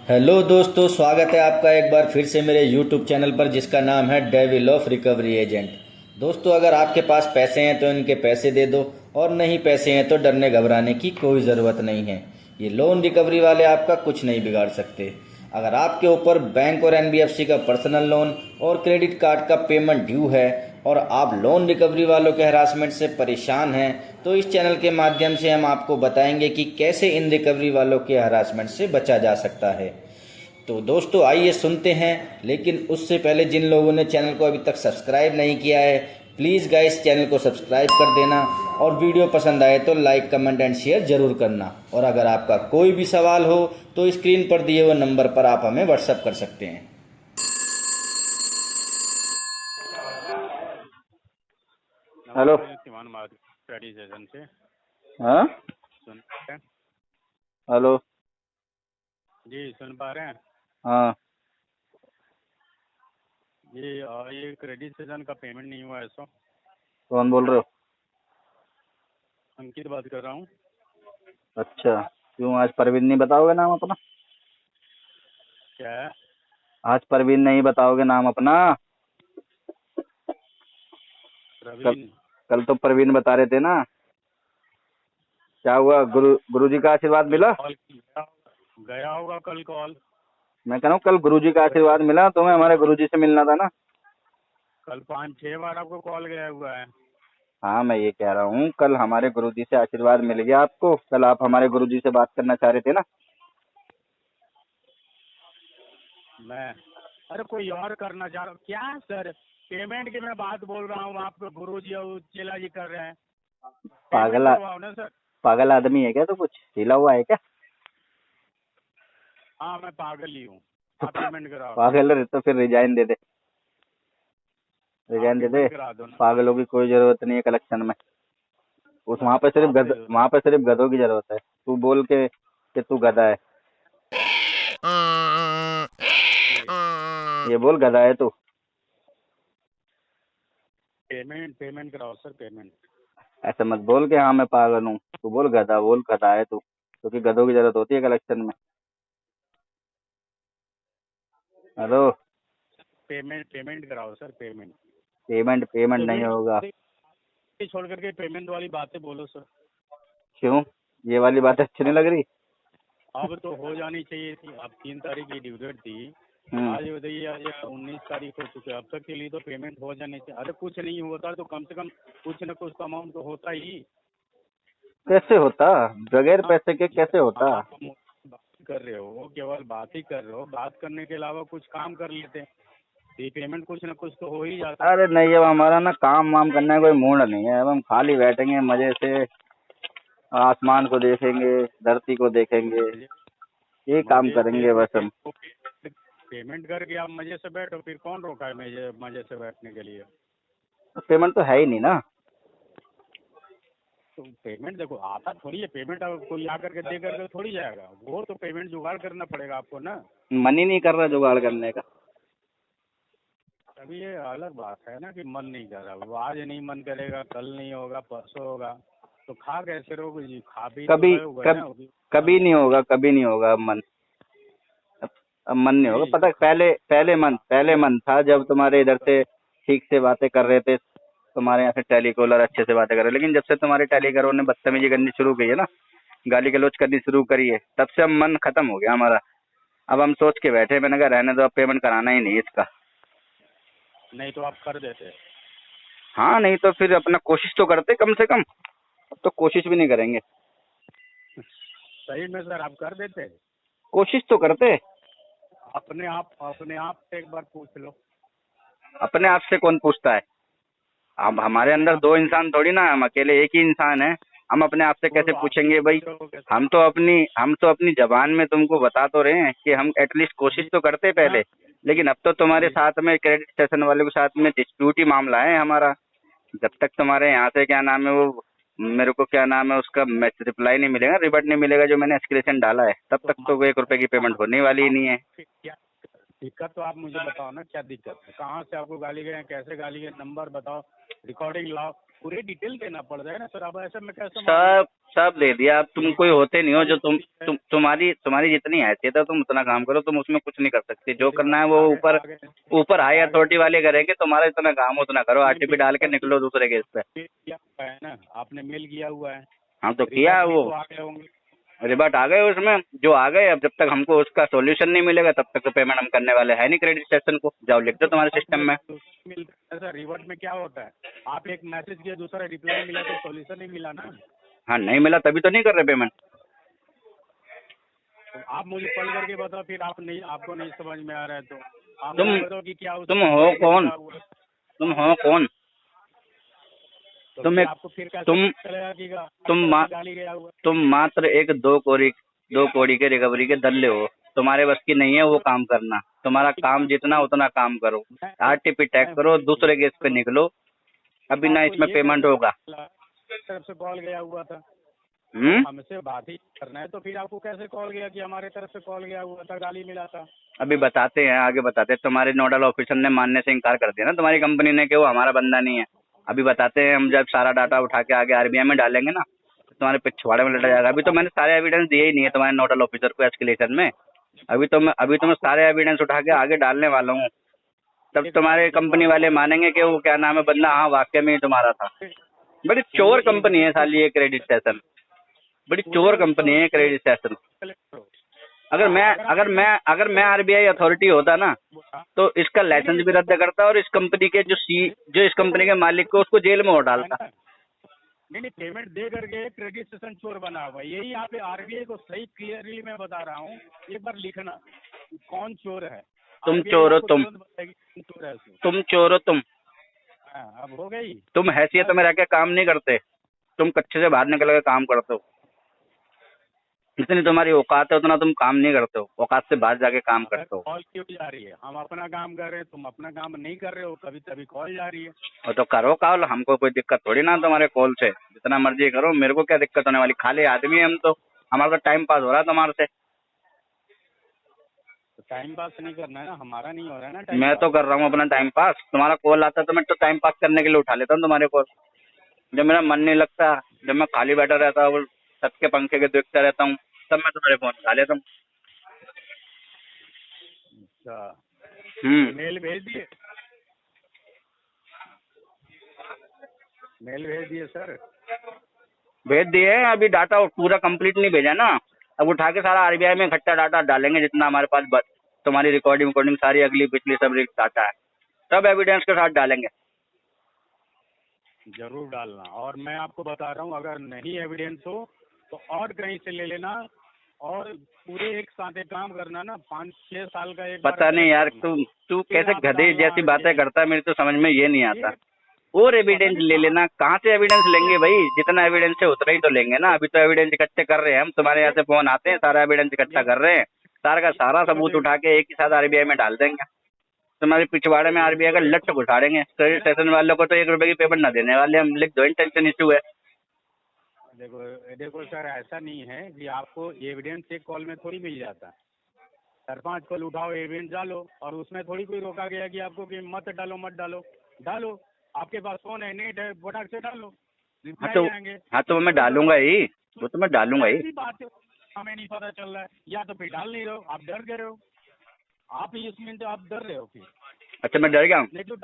Hello दोस्तों, स्वागत है आपका एक बार फिर से मेरे यूट्यूब चैनल पर जिसका नाम है डेविल ऑफ रिकवरी एजेंट। दोस्तों, अगर आपके पास पैसे हैं तो इनके पैसे दे दो, और नहीं पैसे हैं तो डरने घबराने की कोई ज़रूरत नहीं है। ये लोन रिकवरी वाले आपका कुछ नहीं बिगाड़ सकते। अगर आपके ऊपर बैंक और एनबीएफसी का पर्सनल लोन और क्रेडिट कार्ड का पेमेंट ड्यू है और आप लोन रिकवरी वालों के हरासमेंट से परेशान हैं, तो इस चैनल के माध्यम से हम आपको बताएंगे कि कैसे इन रिकवरी वालों के हरासमेंट से बचा जा सकता है। तो दोस्तों, आइए सुनते हैं। लेकिन उससे पहले जिन लोगों ने चैनल को अभी तक सब्सक्राइब नहीं किया है, प्लीज़ गाइस चैनल को सब्सक्राइब कर देना, और वीडियो पसंद आए तो लाइक, कमेंट एंड शेयर ज़रूर करना। और अगर आपका कोई भी सवाल हो तो स्क्रीन पर दिए हुए नंबर पर आप हमें व्हाट्सअप कर सकते हैं। हेलो। नमस्ते, सिवान मार्केट स्टडी सेशन से हाँ। सुन पा रहे हैं? हेलो। जी, सुन पा रहे हैं? हाँ। जी, ये क्रेडिट सेशन का पेमेंट नहीं हुआ है सो कौन बोल रहे हो? अंकित बात कर रहा हूँ। अच्छा, क्यों आज परवीन नहीं बताओगे नाम अपना? क्या है? आज परवीन नहीं बताओगे नाम अपना? कल प्रवीण? कल तो परवीन बता रहे थे ना। क्या हुआ? गुरुजी का आशीर्वाद कल मिला? कॉल गया होगा कल कॉल। मैं कह रहा हूँ कल गुरुजी का आशीर्वाद मिला तुम्हें? हमारे गुरुजी से मिलना था ना। कल 5-6 बार आपको कॉल गया हुआ है। हाँ, मैं ये कह रहा हूँ कल हमारे गुरुजी से आशीर्वाद मिल गया आपको। कल आप हमारे गुरुजी से बात करना चाह रहे थे ना। मैं अरे कोई और करना चाह रहा हूँ क्या सर? पेमेंट की मैं बात बोल रहा हूँ, आपको गुरुजी और चेला जी कर रहे हैं। पेमेंट पागल करवाओ ना सर। पागल आदमी है क्या? तो कुछ हिला हुआ है क्या? हाँ, मैं पागल ही हूँ। आप पेमेंट कराओ। पागल है तो फिर रिजाइन दे दे। हाँ, रिजाइन दे दे। पेमेंट करा दो ना। पागलों की कोई जरूरत नहीं है कलेक्शन में। उस वहाँ पे सिर्फ आप दे दो। वहाँ पे सिर्फ गधों की जरूरत है। तू बोल के कि तू गधा है। ये बोल गधा है तू। पेमेंट कराओ सर, पेमेंट। ऐसे मत बोल के हाँ मैं पागल हूँ। तू बोल गधा, बोल गधा है तू, क्योंकि गधों की जरूरत होती है कलेक्शन में। हेलो। पेमेंट कराओ सर, पेमेंट। पेमेंट पेमेंट नहीं पेमेंट होगा। छोड़ करके पेमेंट वाली बातें बोलो सर। क्यों? ये वाली बात अच्छी नहीं अब लग रही? अब तो हो जानी चाहिए थी। अब 3 तारीख की ड्यू डेट थी। आज बताइए, आज 19 तारीख हो चुकी है। अब तक के लिए तो पेमेंट हो जानी चाहिए। अरे कुछ नहीं होता तो कम से कम कुछ न कुछ तो अमाउंट तो होता ही। कैसे होता? बगैर हाँ, पैसे के कैसे होता? आप बात कर रहे हो, केवल बात ही कर रहे हो। बात करने के अलावा कुछ काम कर लेते। ये पेमेंट कुछ न कुछ तो हो ही जाता। अरे नहीं, अब हमारा ना काम वाम करने का कोई मूड नहीं है। अब हम खाली बैठेंगे मजे से, आसमान को देखेंगे, धरती को देखेंगे, मजे ये काम मजे से करेंगे तो बस हम। पेमेंट करके आप मजे से बैठो। फिर कौन रोका है मजे मजे से बैठने के लिए? पेमेंट तो है ही नहीं ना। तो पेमेंट देखो, आता थोड़ी है पेमेंट। अब कोई आकर के दे करके थोड़ी जाएगा। वो तो पेमेंट जुगाड़ करना पड़ेगा आपको ना। मन ही नहीं कर रहा जुगाड़ करने का। अभी ये अलग बात है ना कि मन नहीं कर रहा। वो आज नहीं मन करेगा, कल नहीं होगा, परसों होगा। तो खा कैसे रहोगे जी? खा भी तो कभी रहे होगे ना अभी। कभी नहीं होगा, कभी नहीं होगा अब मन। अब मन नहीं होगा। जी, पता तो है, पहले मन था जब तुम्हारे इधर से ठीक से बातें कर रहे थे। तुम्हारे यहाँ से टेलीकॉलर अच्छे से बातें कर रहे, लेकिन जब से तुम्हारे टेलीकॉलर ने बदतमीजी करनी शुरू की है ना, गाली गलौज करनी शुरू करी है, तब से अब मन खत्म हो गया हमारा। अब हम सोच के बैठे, मैंने कहा रहने दो, अब पेमेंट कराना ही नहीं है इसका। नहीं तो आप कर देते। हाँ, नहीं तो फिर अपना कोशिश तो करते कम से कम। अब तो कोशिश भी नहीं करेंगे। सही में सर आप कर देते। कोशिश तो करते। अपने आप से एक बार पूछ लो। अपने आप से कौन पूछता है? अब हमारे अंदर दो इंसान थोड़ी ना है, हम अकेले एक ही इंसान है। हम अपने आप से वो कैसे तो आप पूछेंगे भाई? पूछोगे सर। हम तो अपनी जबान में तुमको बता तो रहे हैं कि हम एटलीस्ट कोशिश जी तो करते पहले। हाँ, लेकिन अब तो तुम्हारे जी साथ में क्रेडिट स्टेशन वाले के साथ में डिस्प्यूट ही मामला है हमारा। जब तक तुम्हारे यहाँ से क्या नाम है वो, मेरे को क्या नाम है उसका, मैसेज रिप्लाई नहीं मिलेगा, रिबट नहीं मिलेगा जो मैंने एस्केलेशन डाला है, तब तो तक तो वो 1 रुपए की पेमेंट होने वाली ही आप नहीं है। फिर क्या दिक्कत तो आप मुझे बताओ ना, क्या दिक्कत है, कहाँ से आपको गाली गए, कैसे गाली गए, नंबर बताओ, रिकॉर्डिंग लाओ, पूरे डिटेल देना पड़ जाएगा ना सर। अब ऐसे में कैसे सब सब दे दिया। अब तुम कोई होते नहीं हो जो तुम्हारी जितनी हैसियत है तुम उतना काम करो, तुम उसमें कुछ नहीं कर सकते। जो करना है वो ऊपर ऊपर हाई अथॉरिटी वाले करेंगे, तुम्हारा इतना काम उतना करो, आरटीपी डाल के निकलो दूसरे केस पे। किया हुआ है ना, आपने मेल किया हुआ है, हाँ तो किया रिपोर्ट भी वो तो आ गए होंगे। रिबट आ गए उसमें, जो आ गए। अब जब तक हमको उसका सॉल्यूशन नहीं मिलेगा तब तक तो पेमेंट हम करने वाले है नहीं क्रेडिट स्टेशन को। जाओ लिख दो तुम्हारे सिस्टम में। मिलता है सर, रिवर्ट में क्या होता है, आप एक मैसेज किया, दूसरा रिप्लाई मिला तो सॉल्यूशन नहीं मिला ना। हाँ नहीं मिला तभी तो नहीं कर रहे पेमेंट। तो आप मुझे कॉल करके बताओ, फिर आप नहीं, आपको नहीं समझ में आ रहा है तो आप तुम मुझे बताओ कि क्या तुम हो कौन? तुम हो कौन? तो तुम फिर एक आपको फिर कैसे तुम चलेगा कि गाली गया हुआ। तुम मात्र एक दो कौड़ी के रिकवरी के दल्ले हो। तुम्हारे बस की नहीं है वो काम करना। तुम्हारा काम जितना उतना काम करो, आरटीपी टैग करो, दूसरे केस पे निकलो, अभी ना इसमें पेमेंट होगा। तरफ से कॉल गया हुआ था, हम्म। हमसे बात ही करना है तो फिर आपको कैसे कॉल गया कि हमारे तरफ से कॉल गया हुआ था, गाली मिला था। अभी बताते हैं, आगे बताते हैं। तुम्हारे नोडल ऑफिसर ने मानने से इनकार कर दिया ना तुम्हारी कंपनी ने कि वो हमारा बंदा नहीं है। अभी बताते हैं, हम जब सारा डाटा उठा के आगे आरबीआई में डालेंगे ना तो तुम्हारे पिछवाड़े में लटा जाएगा। अभी तो मैंने सारे एविडेंस दिए ही नहीं है तुम्हारे नोडल ऑफिसर को एस्केलेशन में। अभी तो मैं सारे एविडेंस उठा के आगे डालने वाला हूँ। तब तुम्हारे कंपनी वाले मानेंगे कि वो क्या नाम है बंदा, हाँ वाकई में ही तुम्हारा था। बड़ी चोर कंपनी है साली ये क्रेडिट स्टेशन, बड़ी चोर कंपनी है क्रेडिट स्टेशन। अगर मैं आरबीआई अथॉरिटी होता ना तो इसका लाइसेंस भी रद्द करता और इस कंपनी के जो इस कंपनी के मालिक को उसको जेल में हो डालता। नहीं, पेमेंट दे करके क्रेडिट स्टेशन चोर बना हुआ है। यही यहाँ पे आरबीआई को सही क्लियरली मैं बता रहा हूँ, एक बार लिखना कौन चोर है। तुम चोर हो, तुम चोर है तुम चोर हो तुम। अब हो गई। तुम हैसियत में रह के काम नहीं करते, तुम कच्चे से बाहर निकल के काम करते हो। जितनी तुम्हारी औकात है उतना तुम काम नहीं करते हो, औकात से बाहर जाके काम करते हो। कॉल क्यों जा रही है, हम अपना काम कर रहे हैं, तुम अपना काम नहीं कर रहे हो, कभी कभी कॉल जा रही है। और तो करो कॉल, हमको कोई दिक्कत थोड़ी ना तुम्हारे कॉल से, जितना मर्जी करो, मेरे को क्या दिक्कत होने वाली। खाली आदमी है हम तो, हमारा तो टाइम पास हो रहा है तुम्हारे से। तो टाइम पास नहीं करना है ना, हमारा नहीं हो रहा है ना टाइम मैं तो कर रहा हूँ अपना टाइम पास। तुम्हारा कॉल आता है तो मैं तो टाइम पास करने के लिए उठा लेता हूँ तुम्हारे कॉल। जब मेरा मन नहीं लगता, जब मैं खाली बैठा रहता हूँ, छत के पंखे के देखता रहता हूँ, तब मैं तुम्हारे फोन उठा लेता हूँ। मेल भेज दिए, मेल भेज दिए सर। भेज दिए। अभी डाटा पूरा कंप्लीट नहीं भेजा ना, अब उठा के सारा आरबीआई में इकट्ठा डाटा डालेंगे जितना हमारे पास तुम्हारी रिकॉर्डिंग सारी अगली पिछली सब डाटा है, सब एविडेंस के साथ डालेंगे। जरूर डालना। और मैं आपको बता रहा हूँ, अगर नहीं एविडेंस हो तो और कहीं से ले लेना, और पूरे एक साथ एक काम करना ना, 5-6 साल का एक पता नहीं यार, तू कैसे गधे जैसी बातें करता है, मेरी तो समझ में ये नहीं आता। और एविडेंस ले लेना, कहाँ से एविडेंस लेंगे भाई? जितना एविडेंस है उतना ही तो लेंगे ना। अभी तो एविडेंस इकट्ठे कर रहे हैं हम, तुम्हारे यहाँ से फोन आते हैं, सारा एविडेंस इकट्ठा कर रहे हैं, सारा का सारा सबूत उठा के एक ही साथ आरबीआई में डाल देंगे। तुम्हारे पिछवाड़े में आरबीआई का लट घुसाड़ेंगे। क्रेडिट स्टेशन वालों को तो 1 रुपए की पेमेंट ना देने वाले हम, लिख दो इंटेंशन इशू है। देखो सर, ऐसा नहीं है कि आपको एविडेंस एक कॉल में थोड़ी मिल जाता है। 4-5 कॉल उठाओ, एविडेंस डालो, और उसमें थोड़ी कोई रोका गया कि आपको कि मत डालो मत डालो। डालो, आपके पास फोन है, नेट है, फटाक से डालो, हाँ तो मैं डालूंगा ही, वो तो मैं डालूंगा ही। बात है, हमें नहीं पता चल रहा है, या तो फिर डाल नहीं रहे हो, आप डर गए हो, आप ही इसमें तो आप डर रहे हो फिर। अच्छा मैं डर गया हूँ? नहीं तो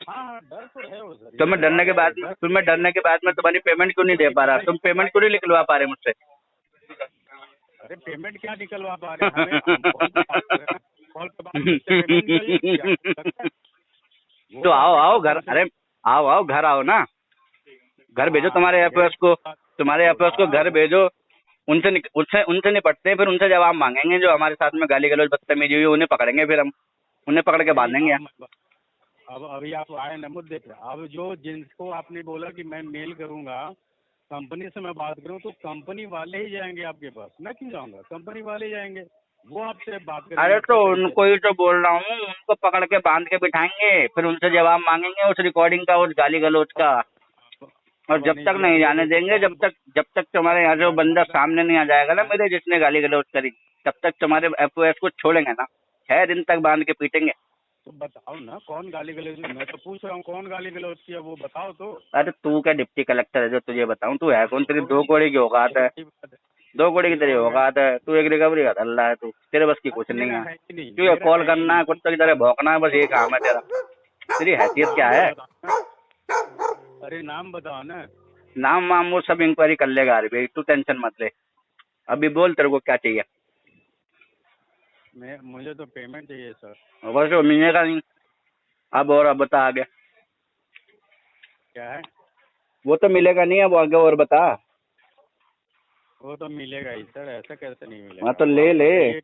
हाँ, डर तो है वो सर। तो मैं डरने के बाद में तुम्हारी पेमेंट क्यों नहीं दे पा रहा? तुम पेमेंट क्यों नहीं निकलवा पा रहे मुझसे? अरे पेमेंट क्या निकलवा पा रहे हैं? तो आओ घर, अरे आओ घर आओ ना, घर भेजो तुम्हारे एफओएस को घर भेजो। उनसे निपटते हैं, फिर उनसे जवाब मांगेंगे। जो हमारे साथ में गाली गलौज बदतमीजी हुई उन्हें पकड़ेंगे, फिर हम उन्हें पकड़ के बांधेंगे। अब अभी आप आए न मुद्दे पे। अब जो जिनको आपने बोला कि मैं मेल करूंगा, कंपनी से मैं बात करूं, तो कंपनी वाले ही जाएंगे आपके पास, मैं क्यों जाऊंगा? कंपनी वाले जाएंगे, वो आपसे बात करेंगे। अरे तो उनको ही तो बोल रहा हूँ, उनको पकड़ के बांध के बिठाएंगे, फिर उनसे जवाब मांगेंगे उस रिकॉर्डिंग का, उस गाली गलौज का। और जब तक नहीं जाने देंगे, जब तक तुम्हारे यहाँ जो बंदा सामने नहीं आ जाएगा ना मेरे, जिसने गाली गलौज करी, तब तक तुम्हारे एफओएस को छोड़ेंगे ना। 6 दिन तक बांध के पीटेंगे। तो बताओ ना कौन गाली गलौज, मैं तो पूछ रहा हूँ कौन गाली गलौज किया वो बताओ तो। अरे तू क्या डिप्टी कलेक्टर है जो तुझे बताऊं? तू है कौन? तेरी 2 कौड़ी की औकात है, 2 कौड़ी की तेरी औकात है। तू एक रिकवरी का धल्ला है, तू तेरे बस की कुछ नहीं है। क्यों कॉल करना है, कुत्ते की तरह भौंकना है, बस ये काम है तेरा। तेरी हैसियत क्या है? अरे नाम बताओ ना। नाम वाम वो सब इंक्वायरी कर लेगा आरबीआई, तू टेंशन मत ले। अभी बोल तेरे को क्या चाहिए? मुझे तो पेमेंट चाहिए सर। बस वो मिलेगा नहीं अब, और अब बता आगे। क्या है? वो तो मिलेगा नहीं अब, आगे और बता। वो तो मिलेगा ही सर, ऐसा कैसे नहीं मिलेगा? हाँ तो ले ले,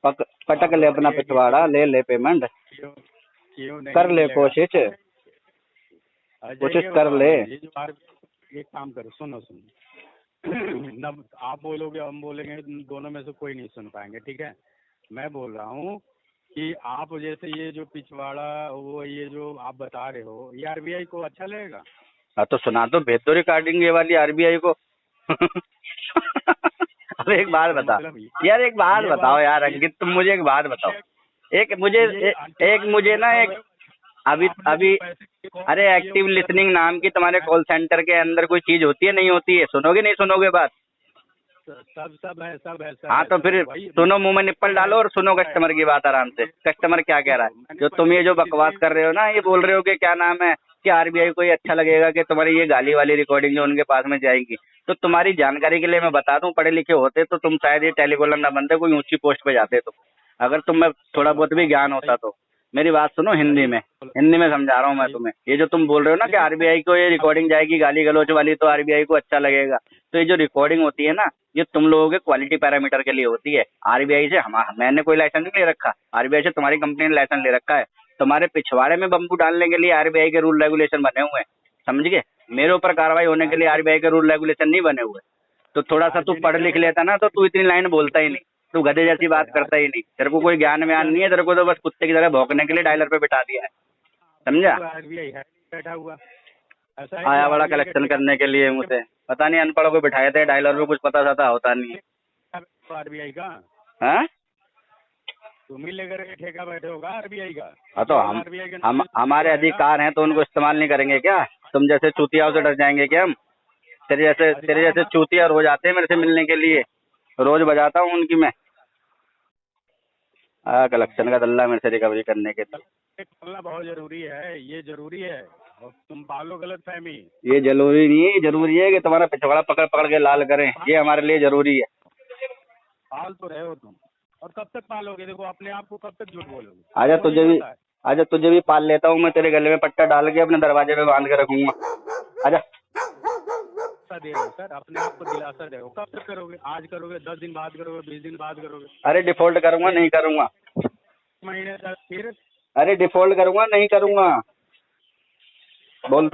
पटक ले अपना पिछवाड़ा, ले ले पेमेंट, क्यों नहीं कर ले मिलेगा? कोशिश, कोशिश कर ले। एक काम करो, सुनो न आप बोलोगे हम बोलेंगे, दोनों में से कोई नहीं सुन पाएंगे, ठीक है? मैं बोल रहा हूँ कि आप जैसे ये जो पिछवाड़ा वो ये जो आप बता रहे हो ये आरबीआई को अच्छा लगेगा? हाँ तो सुना दो, भेज दो रिकॉर्डिंग ये वाली आरबीआई को। अब एक बात बता यार, एक बात बताओ यार अंकित, तुम मुझे एक बात बताओ। एक मुझे ना एक अभी अरे एक्टिव लिसनिंग नाम की तुम्हारे कॉल सेंटर के अंदर कोई चीज होती है नहीं होती है? सुनोगे नहीं सुनोगे बात? सब है सब है। हाँ तो फिर सुनो, मुंह में निप्पल डालो और सुनो कस्टमर की बात आराम से। कस्टमर क्या कह रहा है? जो तुम ये जो बकवास कर रहे हो ना, ये बोल रहे हो कि क्या नाम है कि आरबीआई को ये अच्छा लगेगा कि तुम्हारी ये गाली वाली रिकॉर्डिंग जो उनके पास में जाएगी। तो तुम्हारी जानकारी के लिए मैं बता दूं, पढ़े लिखे होते तो तुम शायद ये टेलीकॉलर ना बनते, कोई ऊंची पोस्ट पे जाते। तो अगर तुम में थोड़ा बहुत भी ज्ञान होता तो मेरी बात सुनो हिंदी में समझा रहा हूँ मैं तुम्हें। ये जो तुम बोल रहे हो ना कि आरबीआई को ये रिकॉर्डिंग जाएगी गाली गलौच वाली, तो आरबीआई को अच्छा लगेगा। तो ये जो रिकॉर्डिंग होती है ना, ये तुम लोगों के क्वालिटी पैरामीटर के लिए होती है। आरबीआई से मैंने कोई लाइसेंस नहीं ले रखा, आरबीआई से तुम्हारी कंपनी ने लाइसेंस ले रखा है। तुम्हारे पिछवाड़े में बम्बू डालने के लिए आरबीआई के रूल रेगुलेशन बने हुए हैं, समझ गए? मेरे ऊपर कार्रवाई होने के लिए आरबीआई के रूल रेगुलेशन नहीं बने हुए। तो थोड़ा सा तू पढ़ लिख लेता ना तो तू इतनी लाइन बोलता ही नहीं, तू गधे जैसी बात करता ही नहीं। तेरे को कोई ज्ञान व्यान नहीं है, तेरे को तो बस कुत्ते की तरह भौंकने के लिए डायलर पे बिठा दिया है, समझा? आरबीआई है बैठा हुआ, आया बड़ा कलेक्शन करने के लिए मुझे, पता नहीं अनपढ़ों को बिठाए थे डायलर पे, कुछ पता सता होता नहीं है। आरबीआई का हाँ, तुम ही लेकर के ठेका बैठे होगा आरबीआई का। हाँ तो हम हमारे अधिकार हैं तो उनको इस्तेमाल नहीं करेंगे क्या? तुम जैसे चूतियाओं से डर जाएंगे क्या हम? तेरे जैसे चूतिया रोज आते हैं मेरे से मिलने के लिए, रोज बजाता हूँ उनकी मैं। कलेक्शन का दल्ला मेरे से रिकवरी करने के लिए बोलना बहुत जरूरी है, ये जरूरी है। और तुम पालो गलत फहमी। ये जरूरी नहीं है, ये जरूरी है कि तुम्हारा पिछवाड़ा पकड़ पकड़ के लाल करें, ये हमारे लिए जरूरी है। पाल तो रहे हो तुम, और कब तक पालोगे? देखो अपने आप को कब तक झूठ बोलोगे? आजा तुझे भी पाल लेता हूँ मैं, तेरे गले में पट्टा डाल के अपने दरवाजे पे बांध के रखूंगा। आजा। दे रहे हो सर, अपने आप को दिलासा दे रहे हो। कब तक करोगे? आज करोगे, 10 दिन बाद करोगे, 20 दिन बाद करोगे? अरे डिफॉल्ट करूंगा, नहीं करूंगा। महीने तक फिर? अरे डिफॉल्ट करूंगा, नहीं करूंगा। बोल।